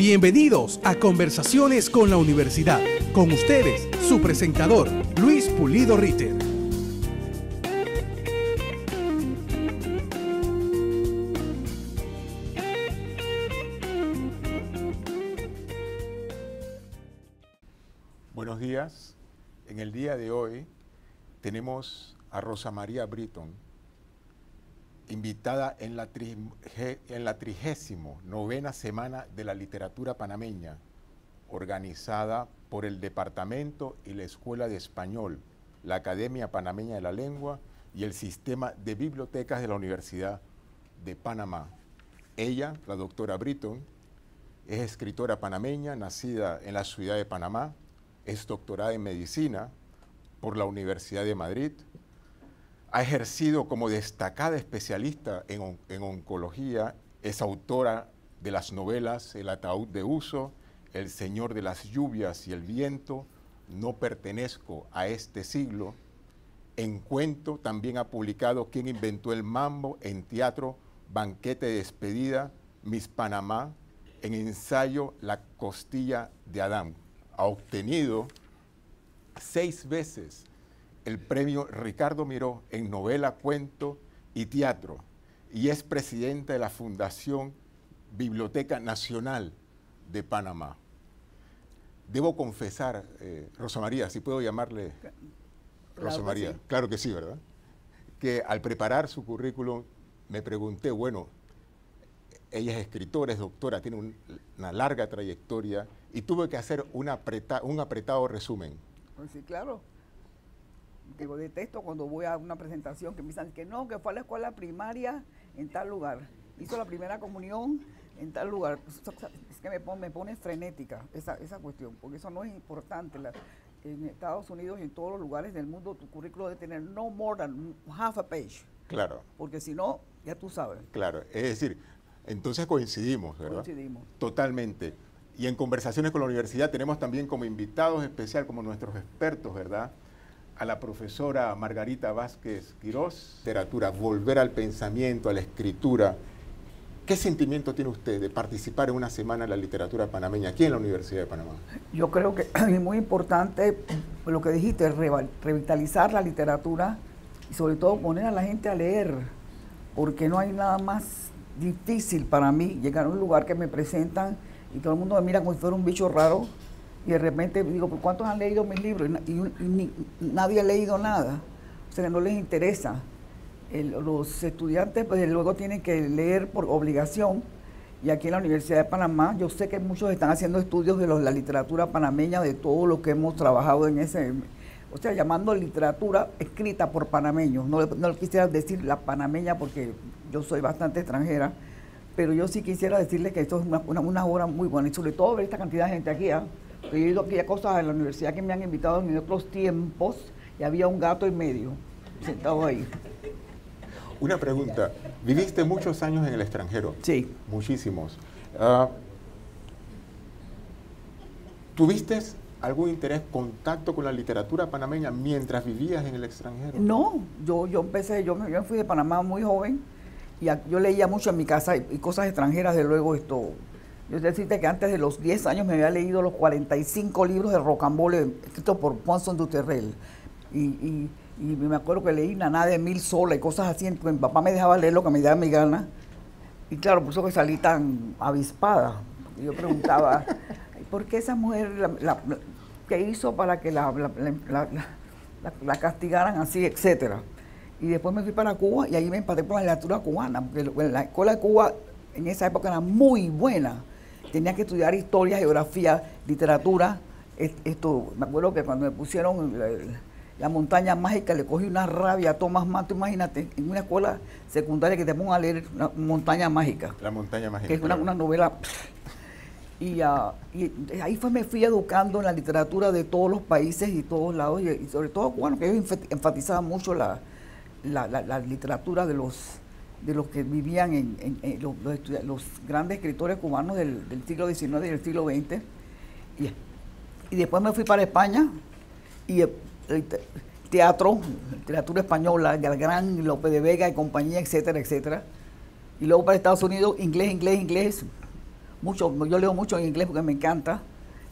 Bienvenidos a Conversaciones con la Universidad. Con ustedes, su presentador, Luis Pulido Ritter. Buenos días. En el día de hoy tenemos a Rosa María Britton, invitada en la 39ª Semana de la Literatura Panameña, organizada por el Departamento y la Escuela de Español, la Academia Panameña de la Lengua y el Sistema de Bibliotecas de la Universidad de Panamá. Ella, la doctora Britton, es escritora panameña, nacida en la ciudad de Panamá, es doctorada en Medicina por la Universidad de Madrid, ha ejercido como destacada especialista en oncología, es autora de las novelas El ataúd de uso, El señor de las lluvias y el viento, No pertenezco a este siglo. En cuento también ha publicado ¿Quién inventó el mambo?, en teatro Banquete de despedida, Miss Panamá, en ensayo La costilla de Adán. Ha obtenido 6 veces el premio Ricardo Miró en novela, cuento y teatro, y es presidenta de la Fundación Biblioteca Nacional de Panamá. Debo confesar, Rosa María, si puedo llamarle Rosa María, claro que sí, ¿verdad? Que al preparar su currículum me pregunté, bueno, ella es escritora, es doctora, tiene una larga trayectoria, y tuve que hacer un apretado resumen. Pues sí, claro. Digo, detesto cuando voy a una presentación que me dicen que no, que fue a la escuela primaria en tal lugar, hizo la primera comunión en tal lugar. Es que me pone frenética esa cuestión, porque eso no es importante. En Estados Unidos y en todos los lugares del mundo tu currículo debe tener no more than half a page. Claro. Porque si no, ya tú sabes. Claro, es decir, entonces coincidimos, ¿verdad? Coincidimos. Totalmente. Y en Conversaciones con la Universidad tenemos también como invitados especial, como nuestros expertos, ¿verdad?, a la profesora Margarita Vázquez Quirós, literatura, volver al pensamiento, a la escritura. ¿Qué sentimiento tiene usted de participar en una semana en la literatura panameña aquí en la Universidad de Panamá? Yo creo que es muy importante lo que dijiste, revitalizar la literatura y sobre todo poner a la gente a leer, porque no hay nada más difícil para mí llegar a un lugar que me presentan y todo el mundo me mira como si fuera un bicho raro. Y de repente digo, ¿por cuántos han leído mis libros? Y nadie ha leído nada. O sea, que no les interesa. Los estudiantes pues luego tienen que leer por obligación. Y aquí en la Universidad de Panamá, yo sé que muchos están haciendo estudios de la literatura panameña, de todo lo que hemos trabajado en ese... O sea, llamando literatura escrita por panameños. No quisiera decir la panameña porque yo soy bastante extranjera, pero yo sí quisiera decirles que esto es una obra muy buena. Y sobre todo ver esta cantidad de gente aquí, He ido aquí a cosas en la universidad que me han invitado en otros tiempos y había un gato en medio, sentado ahí. Una pregunta, ¿viviste muchos años en el extranjero? Sí. Muchísimos. ¿Tuviste algún interés, contacto con la literatura panameña mientras vivías en el extranjero? No, yo me fui de Panamá muy joven y yo leía mucho en mi casa y cosas extranjeras, de luego esto... Yo decirte que antes de los 10 años me había leído los 45 libros de Rocambole escritos por Poinçon du Terrel. Y me acuerdo que leí Naná de Mil Sola y cosas así. Mi papá me dejaba leer lo que me daba mi gana. Y claro, por eso que salí tan avispada. Y yo preguntaba, ¿por qué esa mujer, qué hizo para que la castigaran así, etcétera? Y después me fui para Cuba y ahí me empaté por la literatura cubana, porque la escuela de Cuba en esa época era muy buena. Tenía que estudiar historia, geografía, literatura. Me acuerdo que cuando me pusieron la montaña mágica, le cogí una rabia a Tomás Mann. Imagínate, en una escuela secundaria que te pongan a leer la montaña mágica. La montaña mágica. Que es una novela. Y ahí me fui educando en la literatura de todos los países y todos lados, y sobre todo cubano, que ellos enfatizaban mucho la literatura de los que vivían en los grandes escritores cubanos del siglo XIX y del siglo XX. Y después me fui para España y teatro, literatura española, el gran Lope de Vega y compañía, etcétera, etcétera. Y luego para Estados Unidos, inglés. mucho, yo leo mucho en inglés porque me encanta.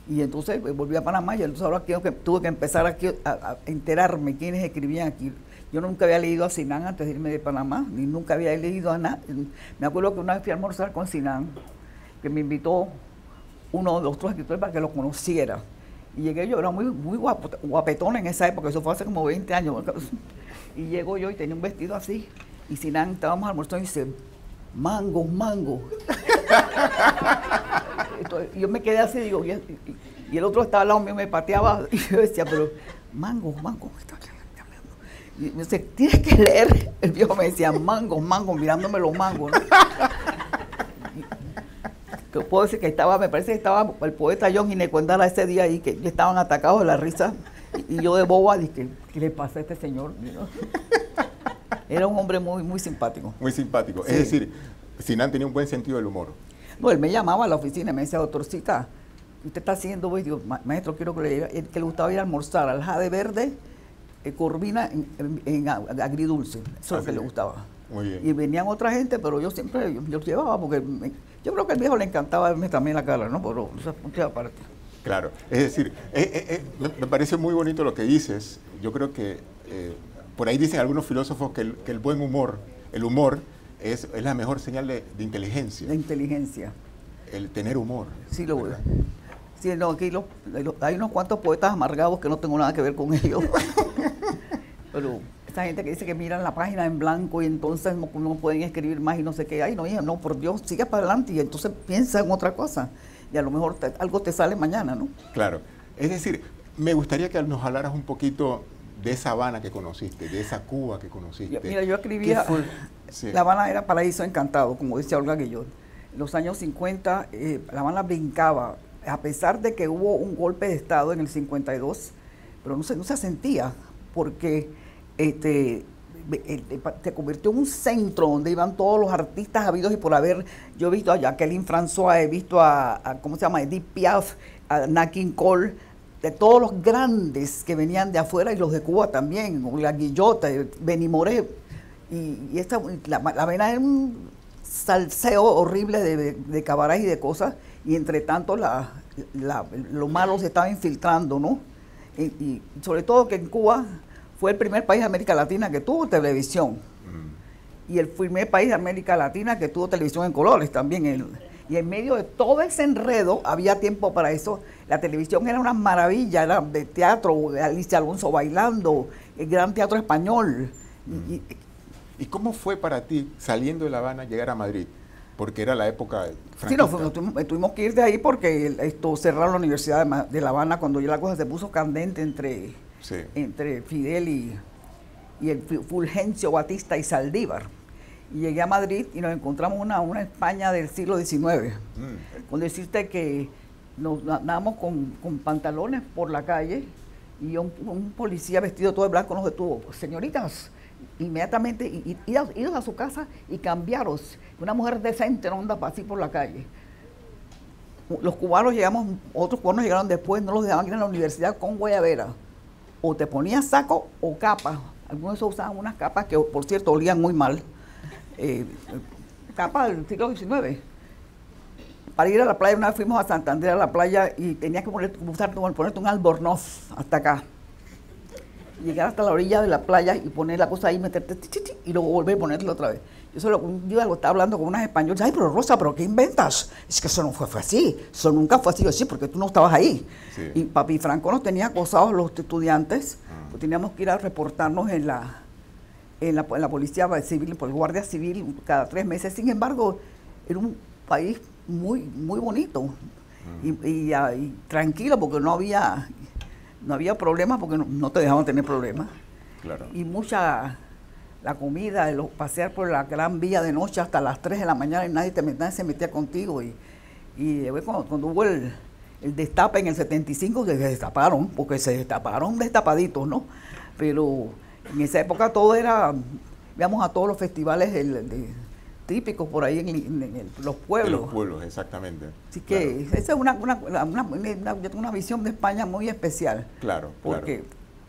Y entonces volví a Panamá y entonces ahora tuve que empezar aquí a enterarme quiénes escribían aquí. Yo nunca había leído a Sinan antes de irme de Panamá, ni nunca había leído a nada. Me acuerdo que una vez fui a almorzar con Sinan, que me invitó uno de los otros escritores para que lo conociera. Y llegué yo, era muy guapetona en esa época, eso fue hace como 20 años. Y llego yo y tenía un vestido así, y Sinan, estábamos almorzando y dice, mango, mango. Entonces, yo me quedé así, digo, y el otro estaba al lado mío, me pateaba, y yo decía, pero mango, mango. Y me dice, tienes que leer. El viejo me decía, mango, mango, mirándome los mangos, ¿no? Que puedo decir que me parece que estaba el poeta John Inecuendala ese día ahí, que estaban atacados de la risa, y yo de boba dije, ¿qué le pasa a este señor? Era un hombre muy simpático. Muy simpático. Sí. Es decir, Sinan tenía un buen sentido del humor. No, él me llamaba a la oficina y me decía, doctorcita, ¿qué usted está haciendo? Y digo, maestro, quiero que le gustaba ir a almorzar al Jade Verde, Corvina en agridulce. Eso es lo que le gustaba. Muy bien. Y venían otra gente, pero yo siempre yo llevaba, porque yo creo que al viejo le encantaba verme también la cara, ¿no? Pero eso es punto aparte. Claro, es decir, me parece muy bonito lo que dices. Yo creo que por ahí dicen algunos filósofos que el buen humor, el humor es la mejor señal de inteligencia. De inteligencia. El tener humor. Sí, lo voy. ¿Verdad? Sí, no, aquí hay unos cuantos poetas amargados que no tengo nada que ver con ellos. Pero esa gente que dice que miran la página en blanco y entonces no pueden escribir más y no sé qué. Ay, no, hija, no, por Dios, sigue para adelante y entonces piensa en otra cosa. Y a lo mejor algo te sale mañana, ¿no? Claro. Es decir, me gustaría que nos hablaras un poquito de esa Habana que conociste, de esa Cuba que conociste. Mira, yo escribía, sí. La Habana era paraíso encantado, como dice Olga Guillot. En los años 50, La Habana brincaba, a pesar de que hubo un golpe de Estado en el 52, pero no se sentía, porque se convirtió en un centro donde iban todos los artistas habidos y por haber. Yo he visto a Jacqueline François, he visto ¿cómo se llama?, Edith Piaf, a Nat King Cole, de todos los grandes que venían de afuera y los de Cuba también, la Guillota, Benny Moré, y la Habana era un salseo horrible de cabarets y de cosas, y entre tanto lo malo se estaba infiltrando, ¿no? Y sobre todo que en Cuba fue el primer país de América Latina que tuvo televisión, y el primer país de América Latina que tuvo televisión en colores también. Y en medio de todo ese enredo había tiempo para eso. La televisión era una maravilla, era de teatro, Alicia Alonso bailando, el Gran Teatro Español. ¿Y cómo fue para ti, saliendo de La Habana, llegar a Madrid? Porque era la época franquista. Sí, tuvimos que ir de ahí porque cerraron la Universidad de La Habana cuando ya la cosa se puso candente entre Fidel y el Fulgencio Batista y Saldívar. Y llegué a Madrid y nos encontramos una España del siglo XIX. Con decirte que nos andábamos con pantalones por la calle y un policía vestido todo de blanco nos detuvo. Señoritas, inmediatamente idos a su casa y cambiaros. Una mujer decente no anda así por la calle. Los cubanos otros cubanos llegaron después, no los dejaban ir a la universidad con guayabera. O te ponías saco o capa. Algunos de esos usaban unas capas que, por cierto, olían muy mal. Capa del siglo XIX. Para ir a la playa, una vez fuimos a Santander a la playa y tenías que ponerte un albornoz hasta acá. Llegar hasta la orilla de la playa y poner la cosa ahí, meterte y luego volver a ponerla otra vez. Yo lo estaba hablando con unas españolas. Ay, pero Rosa, ¿pero qué inventas? Es que eso no fue así. Eso nunca fue así. Yo, sí, porque tú no estabas ahí. Sí. Y Papi Franco nos tenía acosados los estudiantes. Pues teníamos que ir a reportarnos en la policía civil, por el guardia civil, cada 3 meses. Sin embargo, era un país muy bonito y tranquilo, porque no había problemas, porque no te dejaban tener problemas. Claro. Y la comida, pasear por la Gran Vía de noche hasta las 3 de la mañana y nadie se metía contigo. Y cuando hubo el destape en el 75, se destaparon, porque se destaparon destapaditos, ¿no? Pero en esa época todo era, íbamos a todos los festivales típicos por ahí en los pueblos. En los pueblos, exactamente. Así que esa es una visión de España muy especial. Claro, porque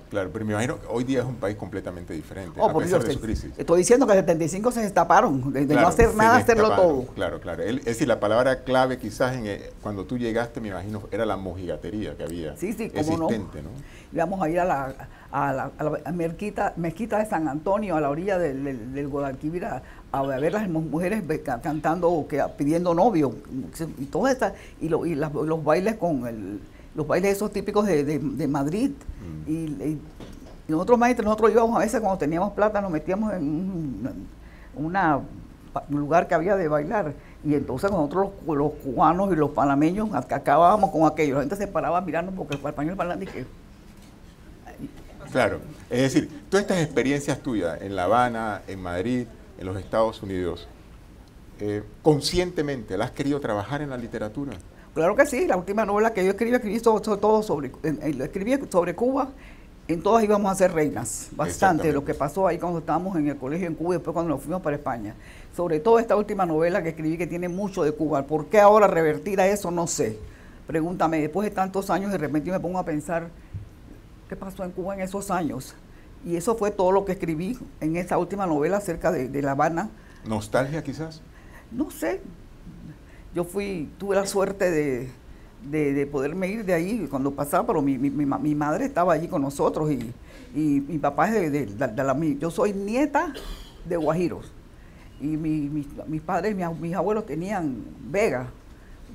Claro, pero me imagino que hoy día es un país completamente diferente, Oh, a por pesar Dios, de su crisis. estoy diciendo que en el 75 se destaparon, de Claro, no hacer se nada, hacerlo destaparon. todo. Claro, claro. Es decir, la palabra clave quizás cuando tú llegaste, me imagino, era la mojigatería que había Sí, cómo no. existente, ¿no? Íbamos a ir a la mezquita de San Antonio, a la orilla del Guadalquivir, a ver las mujeres cantando, pidiendo novio, y todas estas, los bailes los bailes esos típicos de Madrid. Y nosotros íbamos a veces, cuando teníamos plata, nos metíamos en un lugar que había de bailar. Y entonces nosotros los cubanos y los panameños acabábamos con aquello. La gente se paraba mirando porque el español parlante que... Claro, es decir, todas estas experiencias tuyas en La Habana, en Madrid, en los Estados Unidos, conscientemente, ¿las has querido trabajar en la literatura? Claro que sí, la última novela que yo escribí sobre Cuba. En todas íbamos a ser reinas, bastante, lo que pasó ahí cuando estábamos en el colegio en Cuba y después cuando nos fuimos para España. Sobre todo esta última novela que escribí que tiene mucho de Cuba. ¿Por qué ahora revertir a eso? No sé. Pregúntame, después de tantos años de repente me pongo a pensar qué pasó en Cuba en esos años. Y eso fue todo lo que escribí en esa última novela acerca de La Habana. ¿Nostalgia quizás? No sé. Yo tuve la suerte de poderme ir de ahí cuando pasaba, pero mi madre estaba allí con nosotros y mi papá es yo soy nieta de guajiros y mis padres, mis abuelos tenían vega.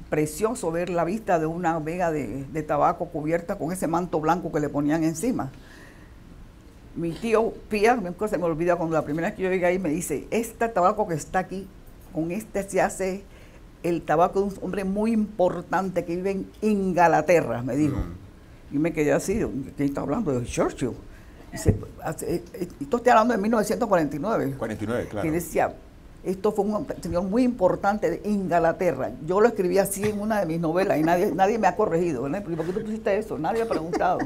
Precioso ver la vista de una vega de tabaco cubierta con ese manto blanco que le ponían encima. Mi tío Pía, se me olvida cuando la primera vez que yo llegué ahí me dice, este tabaco que está aquí, con este se hace el tabaco de un hombre muy importante que vive en Inglaterra, me dijo. Y me quedé así, ¿qué está hablando? De Churchill. Dice, esto estoy hablando de 1949. 49, claro. Y decía, esto fue un señor muy importante de Inglaterra. Yo lo escribí así en una de mis novelas y nadie me ha corregido. ¿Verdad? ¿Por qué tú pusiste eso? Nadie ha preguntado.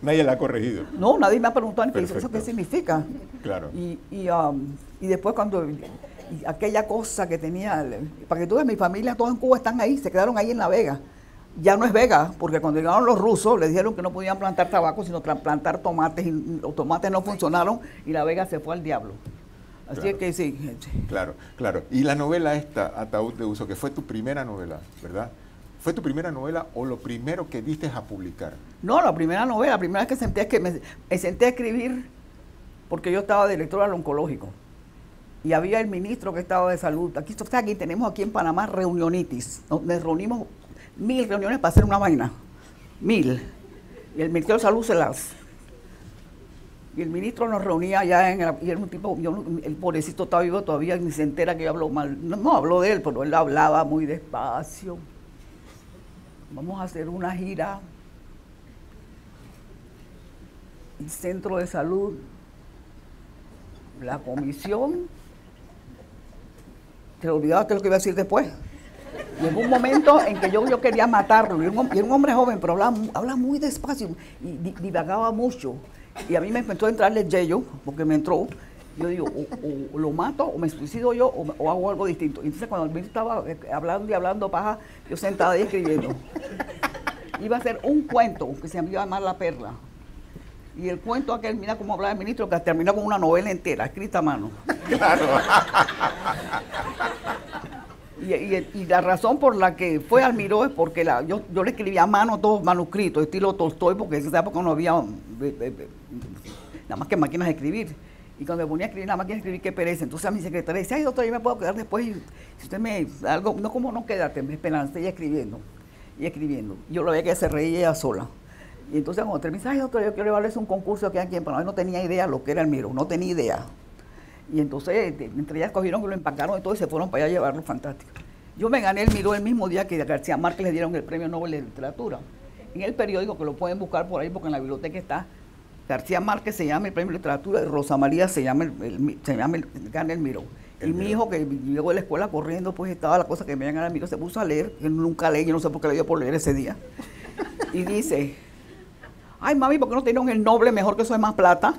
Nadie la ha corregido. No, nadie me ha preguntado eso qué significa. Claro. Y después cuando... Y aquella cosa que tenía, para que tú veas, mi familia, todos en Cuba están ahí, se quedaron ahí en La Vega. Ya no es Vega, porque cuando llegaron los rusos, les dijeron que no podían plantar tabaco, sino plantar tomates, y los tomates no funcionaron, y La Vega se fue al diablo. Así claro. Es que sí. Claro, claro. Y la novela esta, Ataúd de Uso, que fue tu primera novela, ¿verdad? ¿Fue tu primera novela o lo primero que diste a publicar? No, la primera novela, la primera vez que me senté a escribir, porque yo estaba directora del oncológico. Y había el ministro que estaba de salud. Aquí tenemos aquí en Panamá reunionitis. Nos reunimos 1000 reuniones para hacer una vaina. 1000. Y el Ministerio de Salud y el ministro nos reunía allá y era un tipo, el pobrecito está vivo todavía, ni se entera que yo hablo mal. No habló de él, pero él hablaba muy despacio. Vamos a hacer una gira. El centro de salud, la comisión. Te olvidaste lo que iba a decir después. Llegó un momento en que yo quería matarlo. Y era un hombre joven, pero hablaba muy despacio y divagaba mucho. Y a mí me empezó a entrarle el yello, porque me entró. Yo digo, o lo mato, o me suicido yo, o hago algo distinto. Y entonces cuando el ministro estaba hablando y hablando paja, yo sentada ahí escribiendo. Iba a hacer un cuento que se iba a llamar La Perla. Y el cuento aquel, mira cómo hablaba el ministro, que terminó con una novela entera, escrita a mano. Claro. Y la razón por la que fue al Miró es porque yo le escribía a mano todos manuscritos, estilo Tolstoy, porque en esa época no había nada más que máquinas de escribir. Y cuando me ponía a escribir en la máquina de escribir, qué pereza. Entonces a mi secretaria decía, ay doctor, yo me puedo quedar después, y si usted algo, no, como no quédate, me esperaste, y escribiendo. Yo lo veía que se reía ella sola. Y entonces cuando terminé, ay doctor, yo quiero llevarles un concurso aquí en Panamá. No tenía idea lo que era el Miró, no tenía idea. Y entonces entre ellas cogieron que lo empacaron y todo y se fueron para allá a llevarlo, fantástico. Yo me gané el Miró el mismo día que a García Márquez le dieron el Premio Nobel de Literatura. En el periódico, que lo pueden buscar por ahí porque en la biblioteca está, García Márquez se llama el Premio de Literatura y Rosa María gana el Miró. Y mi hijo, que llegó de la escuela corriendo, pues estaba la cosa que me iban a ganar el Miró, se puso a leer, que nunca leí, yo no sé por qué le dio por leer ese día. Y dice, ay mami, ¿por qué no te dieron el Nobel mejor que eso es más plata?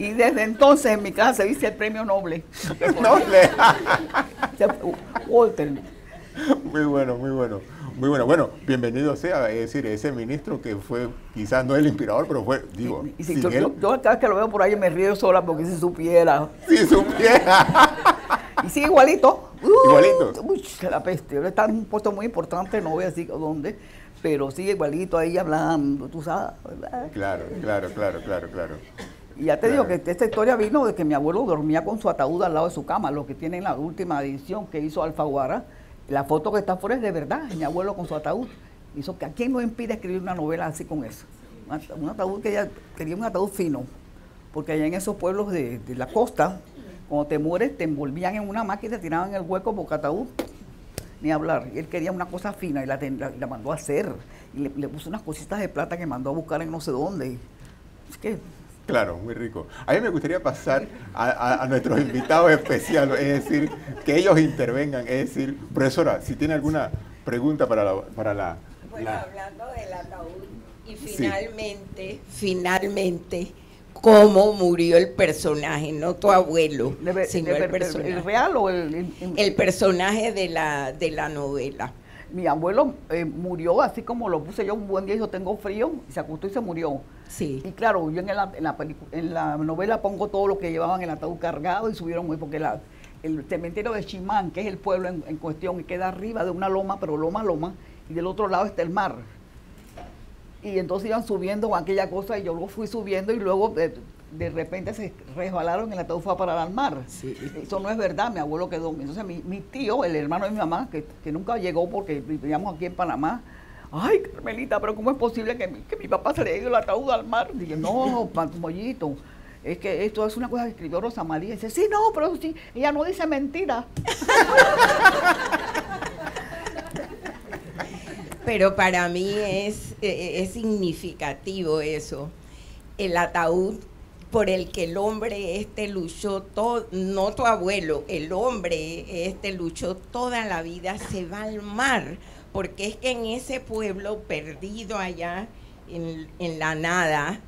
Y desde entonces en mi casa se dice el Premio Nobel. Noble. Walter. Muy bueno, muy bueno. Muy bueno. Bueno, bienvenido sea, es decir, ese ministro que fue, quizás no el inspirador, pero fue, digo, y si yo cada vez que lo veo por ahí me río sola porque si supiera. Si supiera. Y sí, igualito. Igualito. Uy, la peste. Ahora está en un puesto muy importante, no voy a decir dónde, pero sí, igualito ahí hablando, tú sabes, ¿verdad? Claro. Y ya te digo que esta historia vino de que mi abuelo dormía con su ataúd al lado de su cama, lo que tiene en la última edición que hizo Alfaguara. La foto que está afuera es de verdad, mi abuelo con su ataúd. Hizo que a quién nos impide escribir una novela así con eso. Un ataúd que ella quería, un ataúd fino, porque allá en esos pueblos de la costa, cuando te mueres, te envolvían en una máquina y te tiraban en el hueco porque ataúd, ni hablar. Y él quería una cosa fina y la mandó a hacer. Y le puso unas cositas de plata que mandó a buscar en no sé dónde. Es que... Claro, muy rico. A mí me gustaría pasar a nuestros invitados especiales, es decir, que ellos intervengan. Es decir, profesora, si tiene alguna pregunta para la... Bueno, hablando del ataúd, y finalmente, cómo murió el personaje, no tu abuelo, sino el personaje. ¿El real o el personaje de la novela? Mi abuelo murió así como lo puse yo un buen día y dijo, tengo frío, y se acostó y se murió. Sí. Y claro, yo en la novela pongo todo lo que llevaban en el ataúd cargado y subieron muy, porque el cementerio de Chimán, que es el pueblo en cuestión, y queda arriba de una loma, pero loma, y del otro lado está el mar. Y entonces iban subiendo con aquella cosa y yo lo fui subiendo y luego de repente se resbalaron y el ataúd fue a parar al mar. Sí. Eso no es verdad, mi abuelo quedó. Entonces mi tío, el hermano de mi mamá, que nunca llegó porque vivíamos aquí en Panamá, ay, Carmelita, pero ¿cómo es posible que mi papá se le haya ido el ataúd al mar? Dije, no, mollito, es que esto es una cosa que escribió Rosa María. Y dice, sí, no, pero sí, ella no dice mentira. Pero para mí es significativo eso, el ataúd por el que el hombre luchó, no tu abuelo, el hombre luchó toda la vida, se va al mar, porque es que en ese pueblo perdido allá en la nada,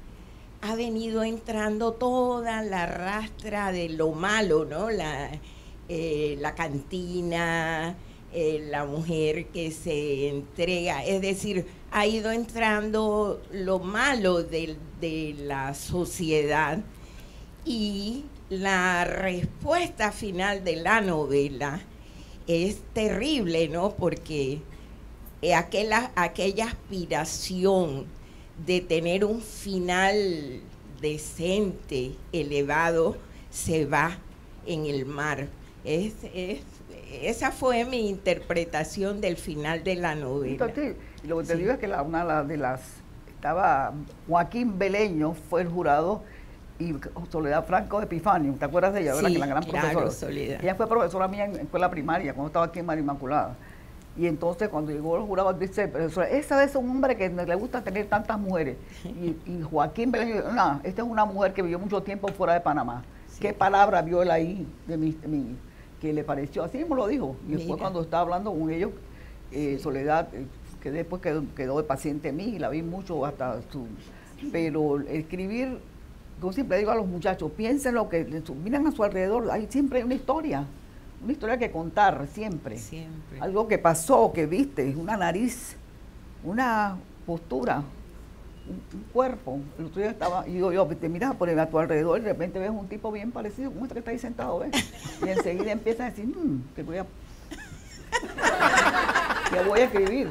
ha venido entrando toda la rastra de lo malo, ¿no? La cantina, la mujer que se entrega, es decir, ha ido entrando lo malo de la sociedad, y la respuesta final de la novela es terrible, ¿no? Porque aquella aspiración de tener un final decente, elevado, se va en el mar. Esa fue mi interpretación del final de la novela. Y lo que te digo es que estaba Joaquín Beleño, fue el jurado, y Soledad Franco Epifanio, ¿te acuerdas de ella? ¿Verdad? Sí, que la gran claro, profesora. Soledad. Ella fue profesora mía en escuela primaria, cuando estaba aquí en María Inmaculada. Y entonces cuando llegó el jurado, dice, profesora, esa es un hombre que le gusta tener tantas mujeres. Y Joaquín Beleño, no, esta es una mujer que vivió mucho tiempo fuera de Panamá. Sí. ¿Qué palabra vio él ahí que le pareció? Así mismo lo dijo. Y después cuando estaba hablando con ellos, Soledad, que después quedó de paciente en mí, y la vi mucho hasta su... Pero escribir, yo siempre digo a los muchachos, piensen lo que, miren a su alrededor, hay siempre una historia que contar, siempre. Algo que pasó, que viste, una nariz, una postura, un cuerpo. El otro día estaba, y digo yo, te miras por a tu alrededor y de repente ves un tipo bien parecido, como este que está ahí sentado, ¿ves? Y enseguida empiezas a decir, que voy a escribir.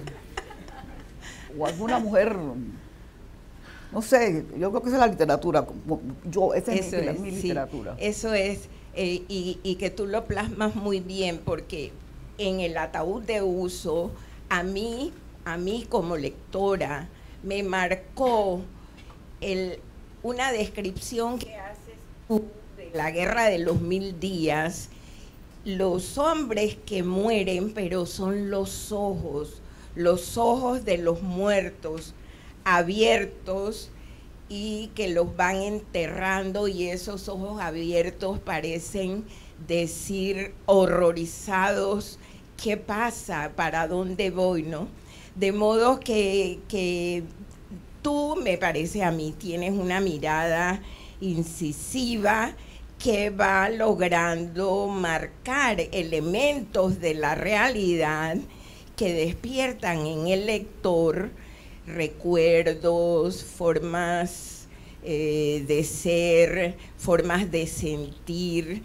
O alguna mujer, no sé, yo creo que esa es la literatura. Esa es mi literatura. Eso es, y que tú lo plasmas muy bien, porque en el ataúd de uso, a mí como lectora, me marcó una descripción que haces tú de la Guerra de los 1000 días, los hombres que mueren, pero son los ojos de los muertos abiertos, y que los van enterrando, y esos ojos abiertos parecen decir horrorizados, ¿qué pasa? ¿Para dónde voy? ¿No? De modo que tú, me parece a mí, tienes una mirada incisiva que va logrando marcar elementos de la realidad que despiertan en el lector recuerdos, formas de ser, formas de sentir.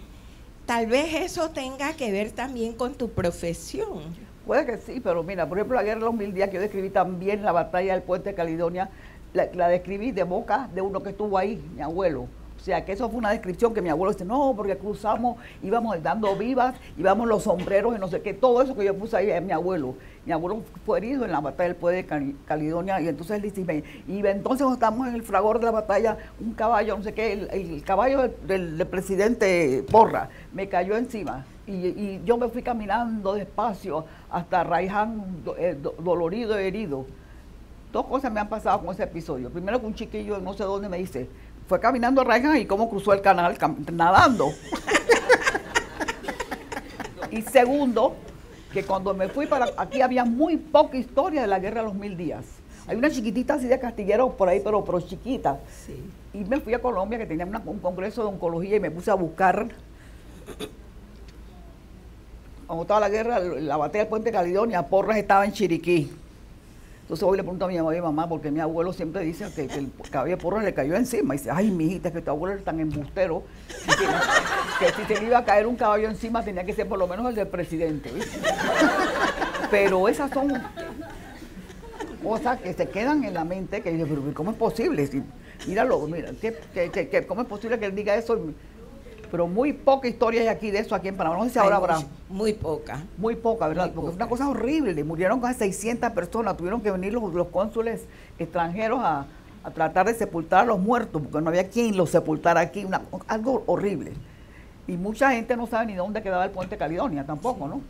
Tal vez eso tenga que ver también con tu profesión. Puede que sí, pero mira, por ejemplo, la guerra de los 1000 días, que yo describí también la batalla del puente de Caledonia, la describí de boca de uno que estuvo ahí, mi abuelo. O sea, que eso fue una descripción que mi abuelo dice, no, porque cruzamos, íbamos dando vivas, íbamos los sombreros y no sé qué, todo eso que yo puse ahí es mi abuelo. Mi abuelo fue herido en la batalla del puente de Caledonia, y entonces él dice, y entonces cuando estamos en el fragor de la batalla, un caballo, no sé qué, el caballo del presidente Porra me cayó encima. Y yo me fui caminando despacio hasta Raiján, dolorido y herido. Dos cosas me han pasado con ese episodio. Primero, que un chiquillo, no sé dónde, me dice, fue caminando a Raiján y cómo cruzó el canal nadando. Y segundo, que cuando me fui para aquí había muy poca historia de la guerra de los 1000 días. Hay una chiquitita así de Castillero por ahí, pero chiquita. Sí. Y me fui a Colombia, que tenía un congreso de oncología, y me puse a buscar. Cuando estaba la guerra, la batalla del puente de Caledonia, Porras estaba en Chiriquí. Entonces hoy le pregunto a mi mamá y mamá, porque mi abuelo siempre dice que el caballo de Porras le cayó encima. Y dice, ay, mijita, es que tu abuelo es tan embustero, que si se le iba a caer un caballo encima tenía que ser por lo menos el del presidente, ¿viste? Pero esas son cosas que se quedan en la mente, que dice, pero ¿cómo es posible? Míralo, mira, ¿cómo es posible que él diga eso? Pero muy poca historia hay aquí de eso aquí en Panamá. No sé si ahora habrá. Muy poca. Muy poca, ¿verdad? Porque es una cosa horrible. Murieron casi 600 personas. Tuvieron que venir los cónsules extranjeros a tratar de sepultar a los muertos, porque no había quien los sepultara aquí. Algo horrible. Y mucha gente no sabe ni dónde quedaba el puente de Caledonia tampoco, ¿no?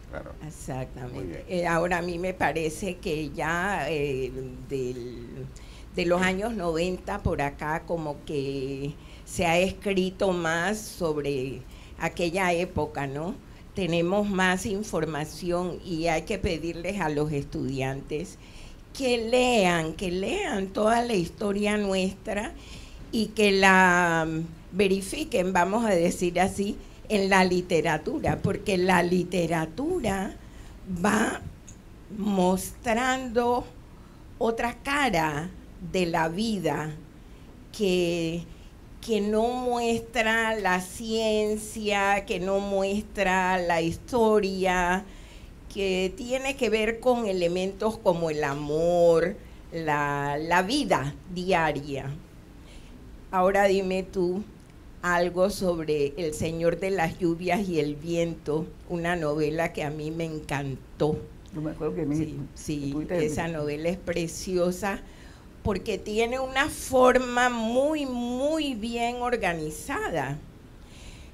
Claro. Exactamente. Ahora a mí me parece que ya de los años 90 por acá como que se ha escrito más sobre aquella época, ¿no? Tenemos más información y hay que pedirles a los estudiantes que lean toda la historia nuestra y que la verifiquen, vamos a decir así, en la literatura, porque la literatura va mostrando otra cara de la vida que no muestra la ciencia, que no muestra la historia, que tiene que ver con elementos como el amor, la vida diaria. Ahora dime tú algo sobre El Señor de las Lluvias y el Viento, una novela que a mí me encantó. Yo me acuerdo que sí, esa novela es preciosa, porque tiene una forma muy, muy bien organizada.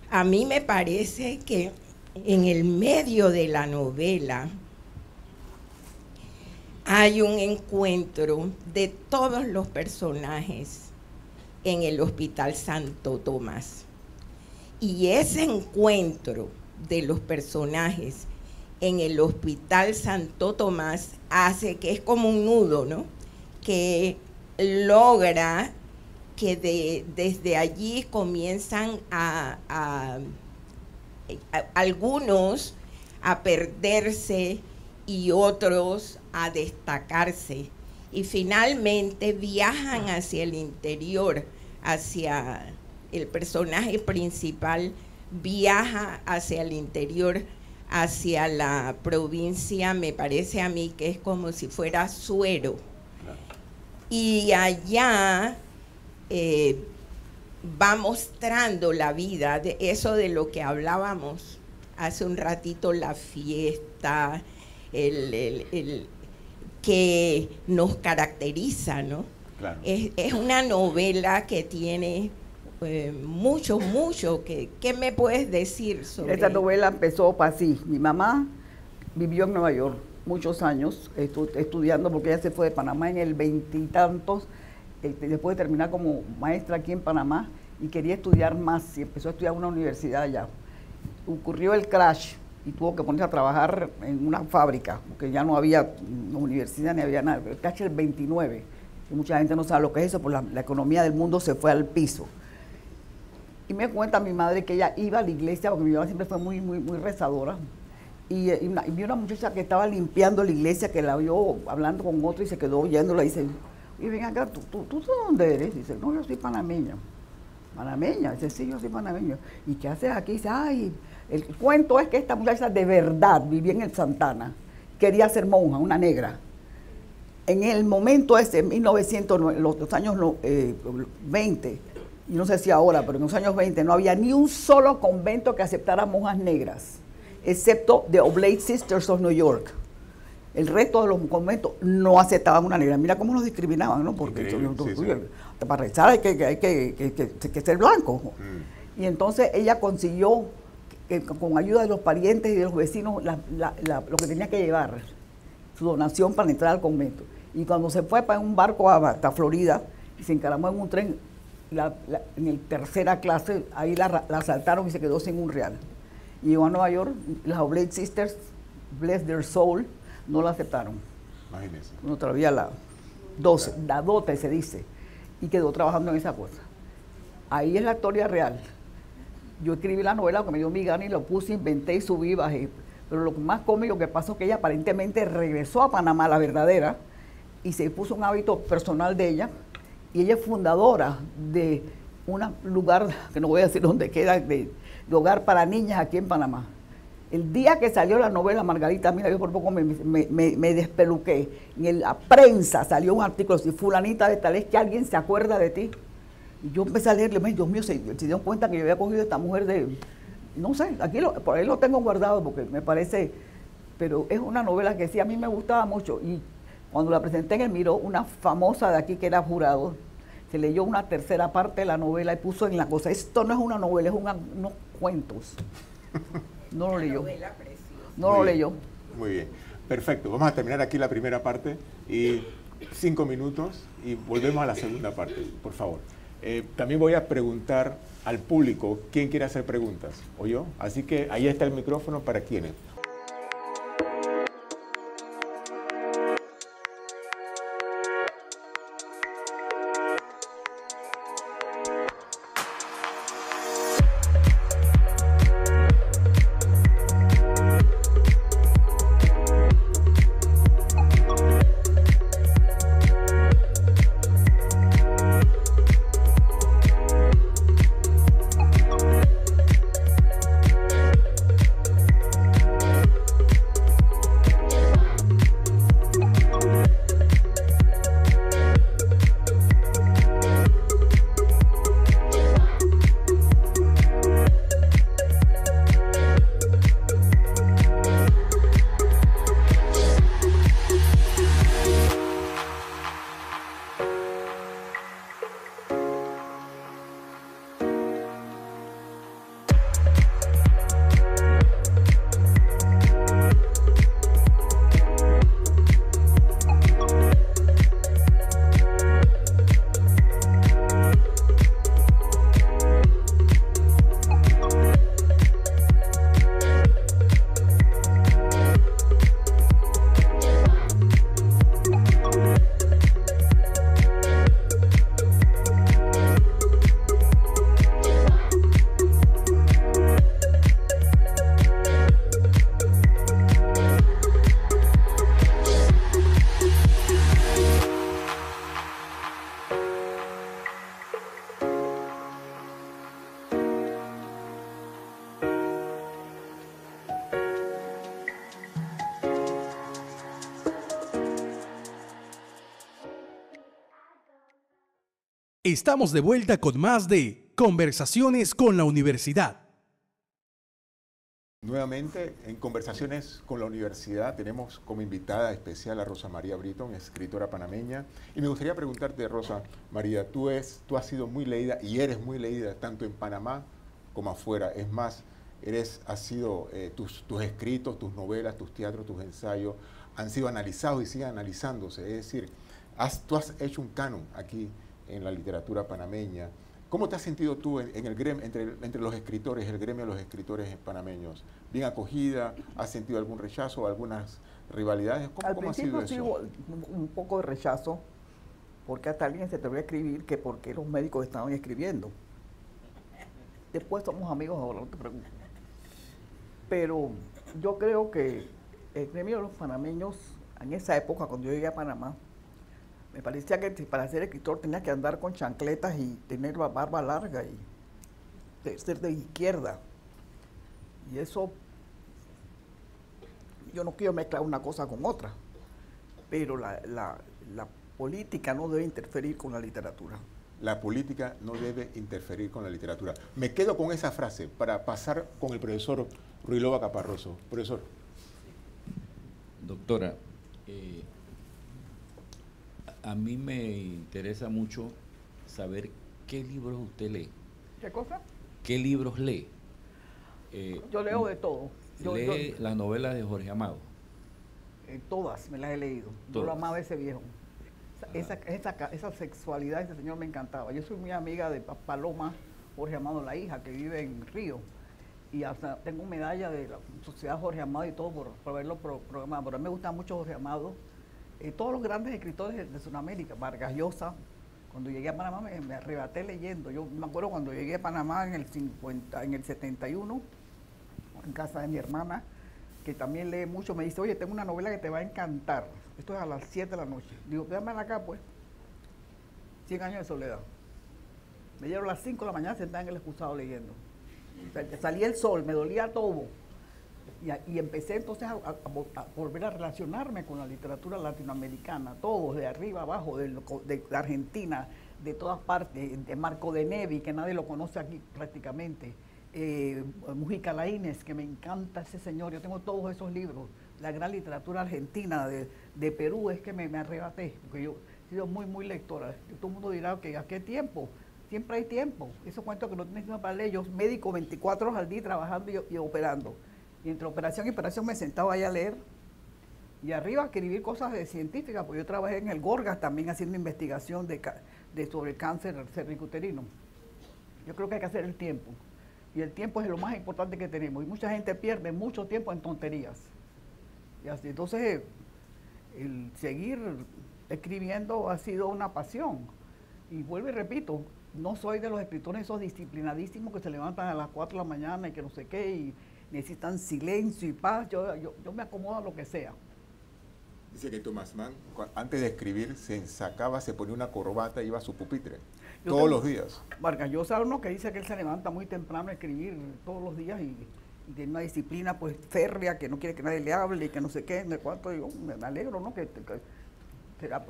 A mí me parece que en el medio de la novela hay un encuentro de todos los personajes en el Hospital Santo Tomás. Y ese encuentro de los personajes en el Hospital Santo Tomás hace que es como un nudo, ¿no? Que logra que desde allí comienzan algunos a perderse y otros a destacarse. Y finalmente viajan hacia el interior, hacia el personaje principal, viaja hacia el interior, hacia la provincia, me parece a mí que es como si fuera Suero. Y allá va mostrando la vida, de eso de lo que hablábamos hace un ratito, la fiesta, que nos caracteriza, ¿no? Claro. Es una novela que tiene mucho. ¿Qué me puedes decir sobre esta novela? Empezó así. Mi mamá vivió en Nueva York muchos años estudiando, porque ella se fue de Panamá en el 20 y tantos, después de terminar como maestra aquí en Panamá, y quería estudiar más y empezó a estudiar en una universidad allá. Ocurrió el crash y tuvo que ponerse a trabajar en una fábrica, porque ya no había universidad ni había nada. El crash del 29, que mucha gente no sabe lo que es eso, pues la economía del mundo se fue al piso. Y me cuenta mi madre que ella iba a la iglesia, porque mi mamá siempre fue muy rezadora, y vi una muchacha que estaba limpiando la iglesia, que la vio hablando con otro y se quedó oyéndola y dice, y ven acá, ¿tú de dónde eres? Dice, no, yo soy panameña. ¿Panameña? Dice, sí, yo soy panameña. ¿Y qué haces aquí? Dice, ay, el cuento es que esta muchacha de verdad vivía en el Santana, quería ser monja, una negra. En el momento ese, en 1900, los años 20, y no sé si ahora, pero en los años 20 no había ni un solo convento que aceptara monjas negras, excepto The Oblate Sisters of New York. El resto de los conventos no aceptaban una negra. Mira cómo nos discriminaban, ¿no? Porque para rezar hay que ser blanco. Y entonces ella consiguió, con ayuda de los parientes y de los vecinos, lo que tenía que llevar, su donación para entrar al convento. Y cuando se fue para un barco hasta Florida y se encaramó en un tren, en el tercera clase, ahí la asaltaron y se quedó sin un real. Y llegó a Nueva York, las Oblate Sisters, bless their soul, no la aceptaron. Imagínense. No todavía la dote se dice, y quedó trabajando en esa cosa. Ahí es la historia real. Yo escribí la novela que me dio mi gana y lo puse, inventé y subí y bajé. Pero lo más cómico que pasó es que ella aparentemente regresó a Panamá, la verdadera, y se puso un hábito personal de ella, y ella es fundadora de un lugar, que no voy a decir dónde queda, de hogar para niñas aquí en Panamá. El día que salió la novela Margarita, mira, yo por poco me despeluqué. En la prensa salió un artículo, si fulanita de tal es que alguien se acuerda de ti. Y yo empecé a leerle, Dios mío, se dieron cuenta que yo había cogido a esta mujer de, no sé, aquí por ahí lo tengo guardado porque me parece, pero es una novela que sí a mí me gustaba mucho. Y cuando la presenté en el Miró, una famosa de aquí que era jurado, se leyó una tercera parte de la novela y puso en la cosa, esto no es una novela, es unos cuentos. No lo leyó. No lo leyó. Muy bien. Perfecto. Vamos a terminar aquí la primera parte y 5 minutos y volvemos a la segunda parte, por favor. También voy a preguntar al público quién quiere hacer preguntas, o yo. Así que ahí está el micrófono para quienes. Estamos de vuelta con más de Conversaciones con la Universidad. Nuevamente, en Conversaciones con la Universidad, tenemos como invitada especial a Rosa María Britton, escritora panameña. Y me gustaría preguntarte, Rosa María, tú has sido muy leída y eres muy leída tanto en Panamá como afuera. Es más, tus escritos, tus novelas, tus teatros, tus ensayos han sido analizados y siguen analizándose. Es decir, tú has hecho un canon aquí en la literatura panameña. ¿Cómo te has sentido tú en el gremio, entre los escritores, el gremio de los escritores panameños? ¿Bien acogida? ¿Has sentido algún rechazo o algunas rivalidades? ¿Cómo ha sido eso? Sí, un poco de rechazo, porque hasta alguien se te voy a escribir que por qué los médicos estaban escribiendo. Después somos amigos ahora, no te preocupes. Pero yo creo que el gremio de los panameños, en esa época, cuando yo llegué a Panamá, me parecía que para ser escritor tenía que andar con chancletas y tener la barba larga y ser de izquierda. Y eso, yo no quiero mezclar una cosa con otra, pero la política no debe interferir con la literatura. La política no debe interferir con la literatura. Me quedo con esa frase para pasar con el profesor Ruilova Caparroso. Profesor. Doctora, a mí me interesa mucho saber qué libros usted lee. ¿Qué cosa? ¿Qué libros lee? Yo leo de todo. ¿Lee las novelas de Jorge Amado? Todas me las he leído. Yo lo amaba ese viejo. Esa sexualidad de ese señor me encantaba. Yo soy muy amiga de Paloma Jorge Amado, la hija, que vive en Río. Y hasta tengo medalla de la Sociedad Jorge Amado y todo por verlo programado. Pero a mí me gusta mucho Jorge Amado. Todos los grandes escritores de Sudamérica, Vargas Llosa. Cuando llegué a Panamá me arrebaté leyendo. Yo me acuerdo cuando llegué a Panamá en el 71, en casa de mi hermana, que también lee mucho, me dice, oye, tengo una novela que te va a encantar. Esto es a las 7 de la noche. Digo, déjame acá, pues. 100 años de soledad. Me dieron las 5 de la mañana sentada en el excusado leyendo. O sea, salía el sol, me dolía todo. Y empecé entonces a volver a relacionarme con la literatura latinoamericana, todos, de arriba abajo, de Argentina, de todas partes, de Marco de Nevi, que nadie lo conoce aquí prácticamente, Mujica Laínez, que me encanta ese señor, yo tengo todos esos libros, la gran literatura argentina, de Perú, es que me arrebaté, porque yo he sido muy, muy lectora. Todo el mundo dirá que ¿a qué tiempo? Siempre hay tiempo. Esos cuentos que no tienes tiempo para leer, yo médico 24 horas al día trabajando y operando. Y entre operación y operación me sentaba ahí a leer y arriba a escribir cosas de científicas, porque yo trabajé en el Gorgas también haciendo investigación sobre el cáncer cervicuterino. Yo creo que hay que hacer el tiempo. Y el tiempo es lo más importante que tenemos. Y mucha gente pierde mucho tiempo en tonterías. Y así, entonces, el seguir escribiendo ha sido una pasión. Y vuelvo y repito, no soy de los escritores esos disciplinadísimos que se levantan a las 4 de la mañana y que no sé qué, y necesitan silencio y paz. Yo me acomodo a lo que sea. Dice que Thomas Mann, antes de escribir, se ensacaba, se ponía una corbata y iba a su pupitre. Todos los días. Vargas Llosa, uno que dice que él se levanta muy temprano a escribir todos los días y tiene una disciplina pues férrea, que no quiere que nadie le hable y que no sé qué, de cuánto. Yo me alegro, ¿no? Que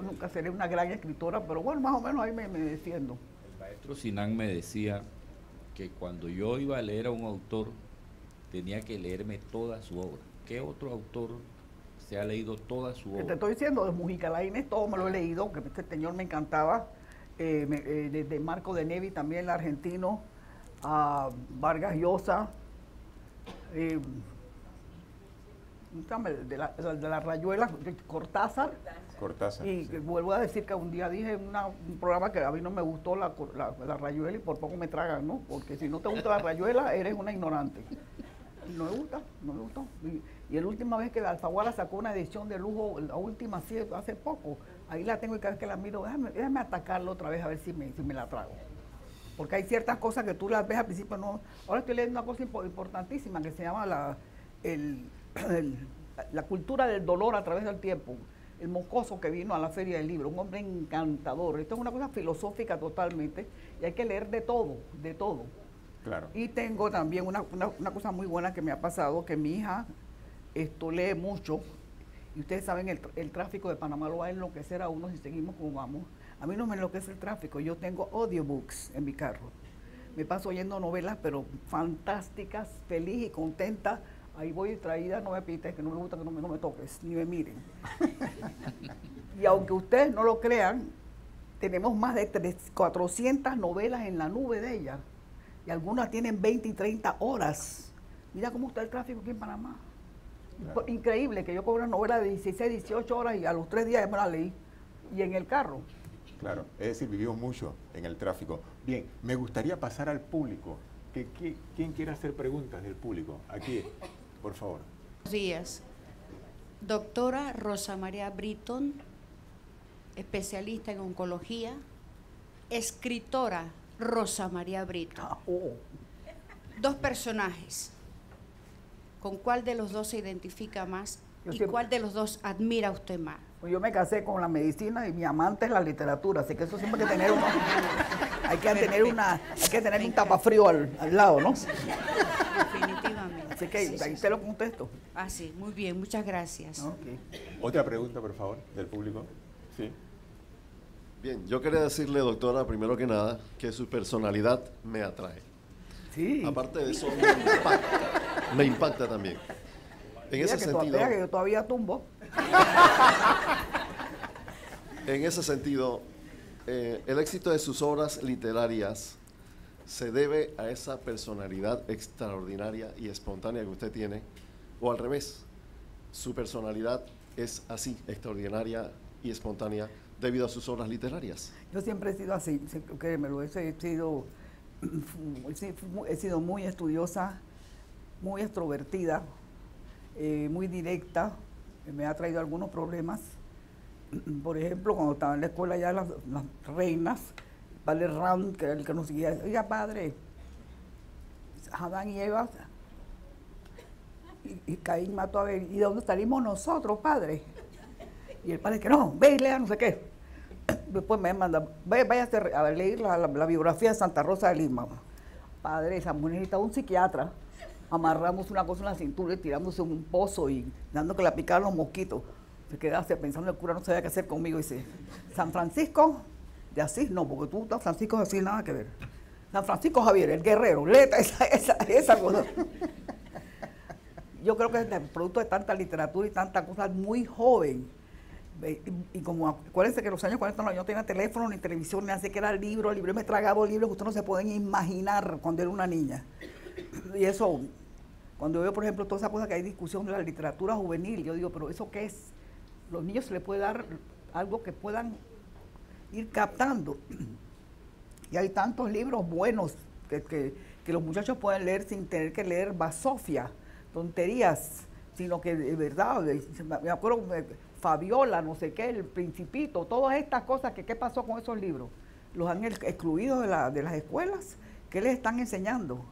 nunca seré una gran escritora, pero bueno, más o menos ahí me defiendo. El maestro Sinan me decía que cuando yo iba a leer a un autor, tenía que leerme toda su obra. ¿Qué otro autor se ha leído toda su obra? Te estoy diciendo, de Mujica Laínez, todo me lo he leído, que este señor me encantaba. De Marco de Nevi también, el argentino, a Vargas Llosa, de la Rayuela, Cortázar. Y vuelvo a decir que un día dije en un programa que a mí no me gustó la Rayuela y por poco me tragan, ¿no? Porque si no te gusta la Rayuela, eres una ignorante. Y no me gusta, no me gustó. Y la última vez que Alfaguara sacó una edición de lujo, la última, sí, hace poco, ahí la tengo y cada vez que la miro, déjame atacarla otra vez a ver si me la trago. Porque hay ciertas cosas que tú las ves al principio, no. Ahora estoy leyendo una cosa importantísima que se llama la cultura del dolor a través del tiempo. El mocoso que vino a la Feria del Libro, un hombre encantador. Esto es una cosa filosófica totalmente y hay que leer de todo, de todo. Claro. Y tengo también una cosa muy buena que me ha pasado, que mi hija lee mucho, y ustedes saben, el tráfico de Panamá lo va a enloquecer a uno si seguimos como vamos. A mí no me enloquece el tráfico, yo tengo audiobooks en mi carro. Me paso oyendo novelas, pero fantásticas, feliz y contenta. Ahí voy distraída, no me pites, que no me gusta que no me toques, ni me miren. Y aunque ustedes no lo crean, tenemos más de 400 novelas en la nube de ella. Y algunas tienen 20 y 30 horas. Mira cómo está el tráfico aquí en Panamá. Claro. Increíble que yo cobro una novela de 16, 18 horas y a los 3 días ya me la leí. Y en el carro. Claro, es decir, vivimos mucho en el tráfico. Bien, me gustaría pasar al público. ¿Quién quiere hacer preguntas del público? Aquí, por favor. Buenos días. Doctora Rosa María Britton, especialista en oncología, escritora Rosa María Britton. Dos personajes. ¿con cuál de los dos se identifica más Yo y siempre- cuál de los dos admira usted más? Pues yo me casé con la medicina y mi amante es la literatura, así que eso siempre hay que tener hay que tener un tapafrío al lado, ¿no? Definitivamente. Así que Sí, sí, ahí sí. te lo contesto. Ah, sí, muy bien, muchas gracias. Ok. Otra pregunta, por favor, del público. Sí. Bien, yo quería decirle, doctora, primero que nada, que su personalidad me atrae. Sí. Aparte de eso, me impacta también. En Mira ese que sentido, todavía, que yo todavía tumbo. el éxito de sus obras literarias se debe a esa personalidad extraordinaria y espontánea que usted tiene, o al revés, su personalidad es así, extraordinaria y espontánea debido a sus obras literarias. Yo siempre he sido así, créemelo, he sido muy estudiosa, muy extrovertida, muy directa, me ha traído algunos problemas. Por ejemplo, cuando estaba en la escuela ya las reinas, padre Ram, que era el que nos seguía, oiga padre, Adán y Eva, y Caín mató a Abel, ¿y de dónde salimos nosotros, padre? Y el padre que no, ve y lea no sé qué. Después me manda, váyase a leer la biografía de Santa Rosa de Lima. Padre, esa mujer necesitaba un psiquiatra. Amarramos una cosa en la cintura y tirándose en un pozo y dando que la picaran los mosquitos. Se quedaba pensando, el cura no sabía qué hacer conmigo. Y dice, San Francisco de Asís, no, porque tú, San Francisco de Asís, nada que ver. San Francisco Javier, el guerrero, léete esa cosa. Yo creo que es el producto de tanta literatura y tanta cosa muy joven. Y como acuérdense que en los años 40 no, yo no tenía teléfono ni televisión, ni así que era libro me tragaba libros que ustedes no se pueden imaginar cuando era una niña. Y eso, cuando veo, por ejemplo, toda esa cosa que hay discusión de la literatura juvenil, yo digo, pero ¿eso qué es? Los niños se les puede dar algo que puedan ir captando. Y hay tantos libros buenos que los muchachos pueden leer sin tener que leer basofia, tonterías, sino que de verdad, me acuerdo, Fabiola, no sé qué, El Principito, todas estas cosas, ¿qué pasó con esos libros? Los han excluido de las escuelas, ¿qué les están enseñando?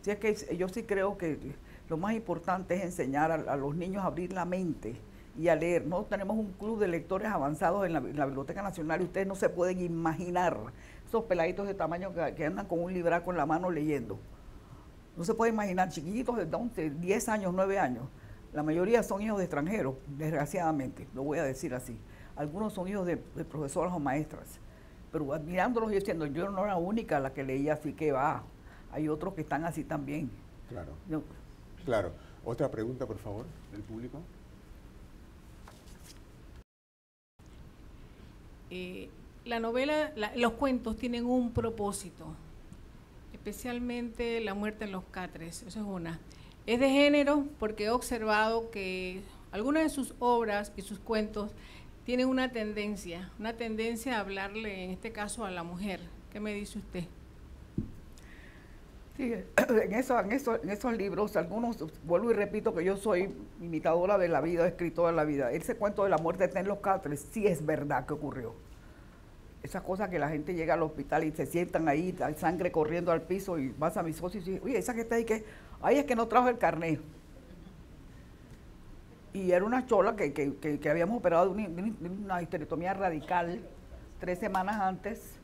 Así es que yo sí creo que lo más importante es enseñar a los niños a abrir la mente y a leer. Nosotros tenemos un club de lectores avanzados en la Biblioteca Nacional y ustedes no se pueden imaginar esos peladitos de tamaño que andan con un libraco en la mano leyendo. No se puede imaginar, chiquillitos de 11, 10 años, 9 años. La mayoría son hijos de extranjeros, desgraciadamente, lo voy a decir así. Algunos son hijos de profesoras o maestras. Pero admirándolos y diciendo, yo no era la única la que leía así que va. Hay otros que están así también. Claro. No. Claro. Otra pregunta, por favor, del público. La novela, los cuentos tienen un propósito, especialmente La muerte en los catres, eso es una. Es de género porque he observado que algunas de sus obras y sus cuentos tienen una tendencia a hablarle, en este caso, a la mujer. ¿Qué me dice usted? Sí, en esos libros, algunos, vuelvo y repito que yo soy imitadora de la vida, escritora de la vida. Ese cuento de la muerte en los catres sí es verdad que ocurrió. Esas cosas que la gente llega al hospital y se sientan ahí, hay sangre corriendo al piso y vas a mi socio y dice, oye, esa que está ahí, que ay, es que no trajo el carnet. Y era una chola que habíamos operado de una histerectomía radical 3 semanas antes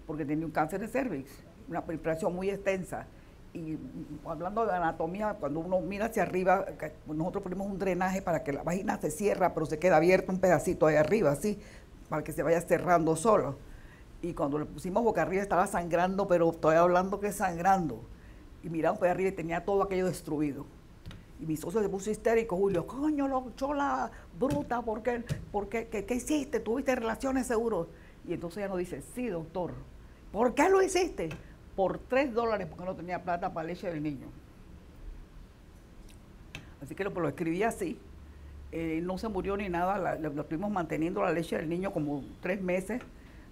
porque tenía un cáncer de cervix, una operación muy extensa. Y hablando de anatomía, cuando uno mira hacia arriba, nosotros ponemos un drenaje para que la vagina se cierra, pero se queda abierto un pedacito ahí arriba, así, para que se vaya cerrando solo. Y cuando le pusimos boca arriba estaba sangrando, pero estoy hablando que sangrando. Y miramos para arriba y tenía todo aquello destruido. Y mi socio se puso histérico, Julio, coño, chola bruta, ¿qué hiciste? ¿Tuviste relaciones seguro? Y entonces ella nos dice, sí, doctor. ¿Por qué lo hiciste? Por $3, porque no tenía plata para leche del niño. Así que lo escribí así. No se murió ni nada, lo estuvimos manteniendo la leche del niño como 3 meses,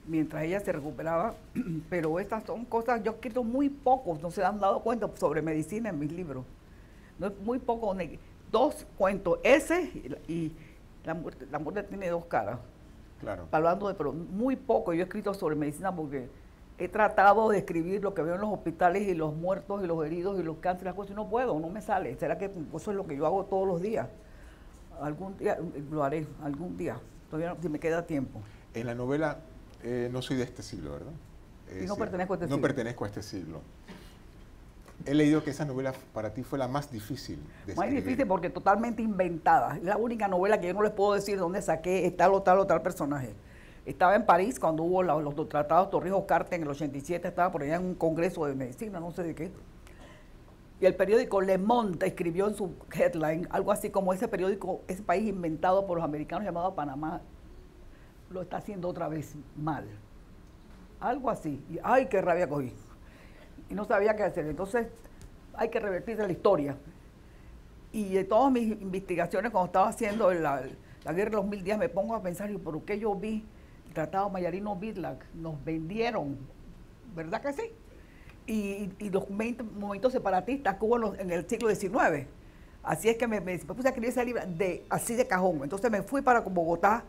mientras ella se recuperaba. Pero estas son cosas, yo he escrito muy pocos, no se han dado cuenta sobre medicina en mis libros. No es muy poco, 2 cuentos, ese y la muerte tiene 2 caras. Claro. Hablando pero muy poco yo he escrito sobre medicina porque he tratado de escribir lo que veo en los hospitales y los muertos y los heridos y los cánceres, las cosas, y no puedo, no me sale. ¿Será que eso es lo que yo hago todos los días? Algún día lo haré, algún día, todavía si me queda tiempo. En la novela no soy de este siglo, ¿verdad? Y no pertenezco a este siglo. No pertenezco a este siglo. He leído que esa novela para ti fue la más difícil de Más escribir. difícil porque totalmente inventada. Es la única novela que yo no les puedo decir dónde saqué tal o tal personaje. Estaba en París cuando hubo los tratados Torrijos-Carter en el 87, estaba por allá en un congreso de medicina, no sé de qué. Y el periódico Le Monde escribió en su headline algo así como ese periódico, ese país inventado por los americanos llamado Panamá, lo está haciendo otra vez mal. Algo así. Y ¡ay, qué rabia cogí! Y no sabía qué hacer. Entonces, hay que revertirse la historia. Y de todas mis investigaciones, cuando estaba haciendo la guerra de los 1000 días, me pongo a pensar, ¿y por qué yo vi el Tratado Mayarino-Vidlac? Nos vendieron, ¿verdad que sí? Y los movimientos separatistas que hubo en el siglo XIX. Así es que me puse a escribir ese libro así de cajón. Entonces me fui para Bogotá.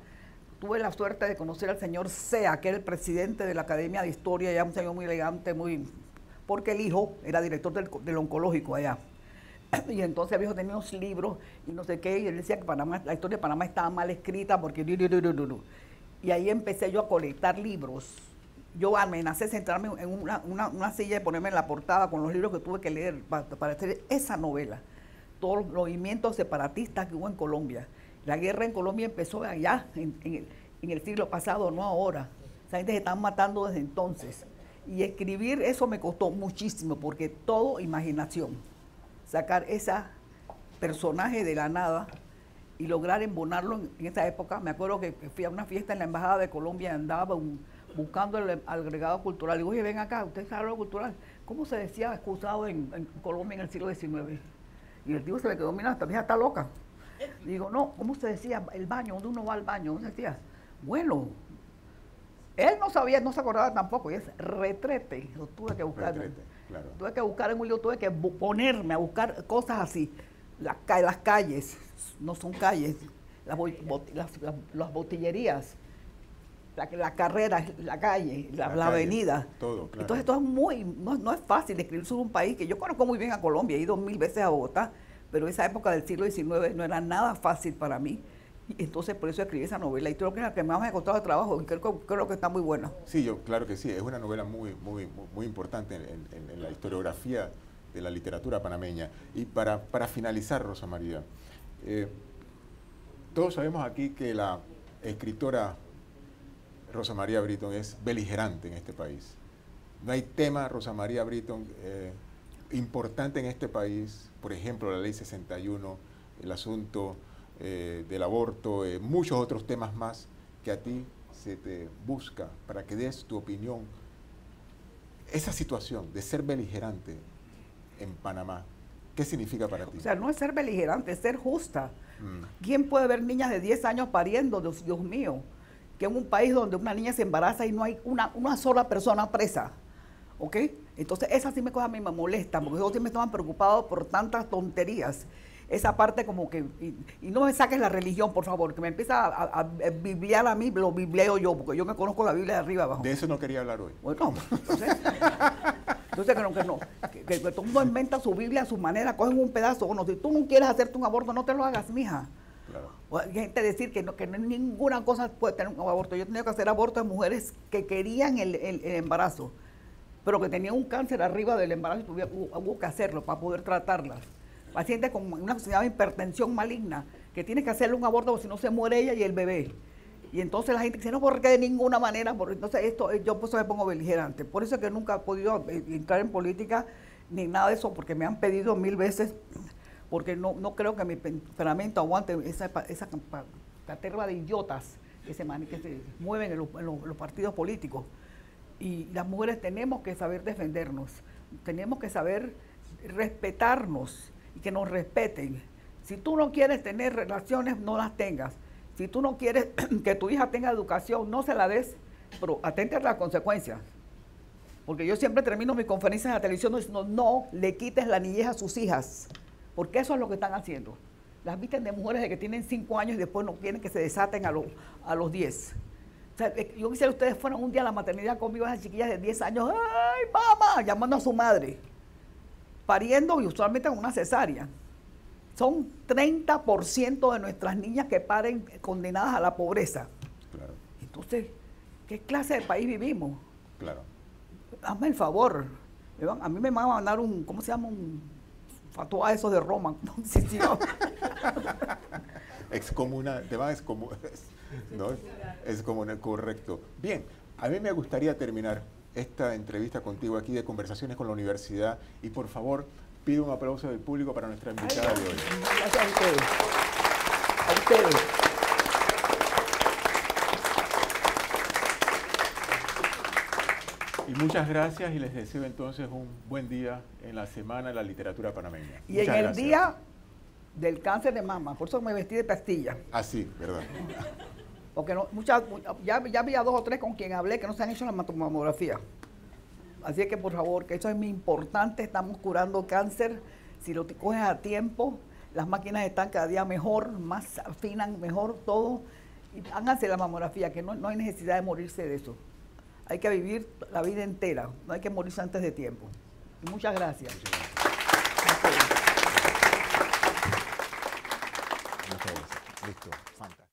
Tuve la suerte de conocer al señor Sea, que era el presidente de la Academia de Historia, ya un señor muy elegante, porque el hijo era director del oncológico allá. Y entonces el hijo tenía unos libros y no sé qué, y él decía que la historia de Panamá estaba mal escrita porque... Y ahí empecé yo a colectar libros. Yo amenacé sentarme en una silla y ponerme en la portada con los libros que tuve que leer para hacer esa novela. Todos los movimientos separatistas que hubo en Colombia. La guerra en Colombia empezó allá, en el siglo pasado, no ahora. Esa gente se están matando desde entonces. Y escribir eso me costó muchísimo, porque todo imaginación. Sacar ese personaje de la nada y lograr embonarlo en esa época. Me acuerdo que fui a una fiesta en la Embajada de Colombia y andaba buscando el agregado cultural. Digo, oye, ven acá, usted sabe lo cultural. ¿Cómo se decía excusado en Colombia en el siglo XIX? Y el tipo se le quedó mirando, esta vieja está loca. Digo, no, ¿cómo se decía el baño? ¿Dónde uno va al baño? ¿Dónde se decía? Bueno, él no sabía, no se acordaba tampoco, y es retrete. Lo tuve que buscar. Retrete, claro. Tuve que buscar en un libro, tuve que ponerme a buscar cosas así. Las calles, no son calles, las botillerías, la carrera, la calle, la avenida. Todo, claro. Entonces esto es no es fácil escribir sobre un país que yo conozco muy bien a Colombia, he ido 1000 veces a Bogotá, pero esa época del siglo XIX no era nada fácil para mí. Y entonces por eso escribí esa novela y creo que es la que más me ha costado de trabajo y creo que está muy buena. Sí, claro que sí, es una novela muy importante en la historiografía de la literatura panameña. Y para finalizar, Rosa María, todos sabemos aquí que la escritora Rosa María Britton es beligerante en este país. No hay tema, Rosa María Britton, importante en este país, por ejemplo, la Ley 61, el asunto del aborto, muchos otros temas más que a ti se te busca para que des tu opinión. Esa situación de ser beligerante en Panamá, ¿qué significa para ti? O sea, no es ser beligerante, es ser justa. ¿Quién puede ver niñas de 10 años pariendo, Dios mío? Que en un país donde una niña se embaraza y no hay una sola persona presa, ¿ok? Entonces, esa sí a mí me molesta, porque yo siempre estaban preocupados por tantas tonterías. Esa parte como que, y no me saques la religión, por favor, que me empieza a bibliar a mí, lo bibleo yo, porque yo me conozco la Biblia de arriba abajo. De eso no quería hablar hoy. Bueno, entonces que todo el mundo inventa su Biblia a su manera, cogen un pedazo. Bueno, si tú no quieres hacerte un aborto, no te lo hagas, mija. Claro. O hay gente decir que no ninguna cosa puede tener un aborto. Yo tenía que hacer aborto de mujeres que querían el embarazo, pero que tenían un cáncer arriba del embarazo y hubo que hacerlo para poder tratarlas. Pacientes con una sociedad de hipertensión maligna, que tiene que hacerle un aborto porque si no se muere ella y el bebé. Y entonces la gente dice, no, porque de ninguna manera, entonces yo pues me pongo beligerante. Por eso es que nunca he podido entrar en política ni nada de eso, porque me han pedido 1000 veces, porque no creo que mi temperamento aguante esa caterva de idiotas que se mueven en los partidos políticos. Y las mujeres tenemos que saber defendernos, tenemos que saber respetarnos y que nos respeten. Si tú no quieres tener relaciones, no las tengas. Si tú no quieres que tu hija tenga educación, no se la des, pero atente a las consecuencias. Porque yo siempre termino mis conferencias en la televisión diciendo, no le quites la niñez a sus hijas, porque eso es lo que están haciendo. Las visten de mujeres de que tienen 5 años y después no quieren que se desaten a los 10. O sea, yo quisiera que ustedes fueran un día a la maternidad conmigo, esas chiquillas de 10 años, ¡ay, mamá! Llamando a su madre, pariendo y usualmente con una cesárea. Son 30% de nuestras niñas que paren condenadas a la pobreza. Claro, Entonces, ¿qué clase de país vivimos? claro. Hazme el favor. A mí me van a mandar un, ¿cómo se llama? Un fatuá esos de Roma. Sí, sí, no. Te van a excomunar. ¿No? Excomunar, correcto. Bien, a mí me gustaría terminar esta entrevista contigo aquí de Conversaciones con la Universidad y por favor pido un aplauso del público para nuestra invitada de hoy. Gracias a ustedes. A ustedes. Y muchas gracias y les deseo entonces un buen día en la Semana de la Literatura Panameña. Y Muchas en el gracias. día del cáncer de mama, por eso me vestí de pastilla. Ah, sí, verdad. Porque no, ya había 2 o 3 con quien hablé que no se han hecho la mamografía. Así es que por favor, que eso es muy importante, estamos curando cáncer. Si lo coges a tiempo, las máquinas están cada día mejor, más afinan mejor todo. Y háganse la mamografía, que no hay necesidad de morirse de eso. Hay que vivir la vida entera, no hay que morirse antes de tiempo. Y muchas gracias. Muchas gracias. Listo, fantástico.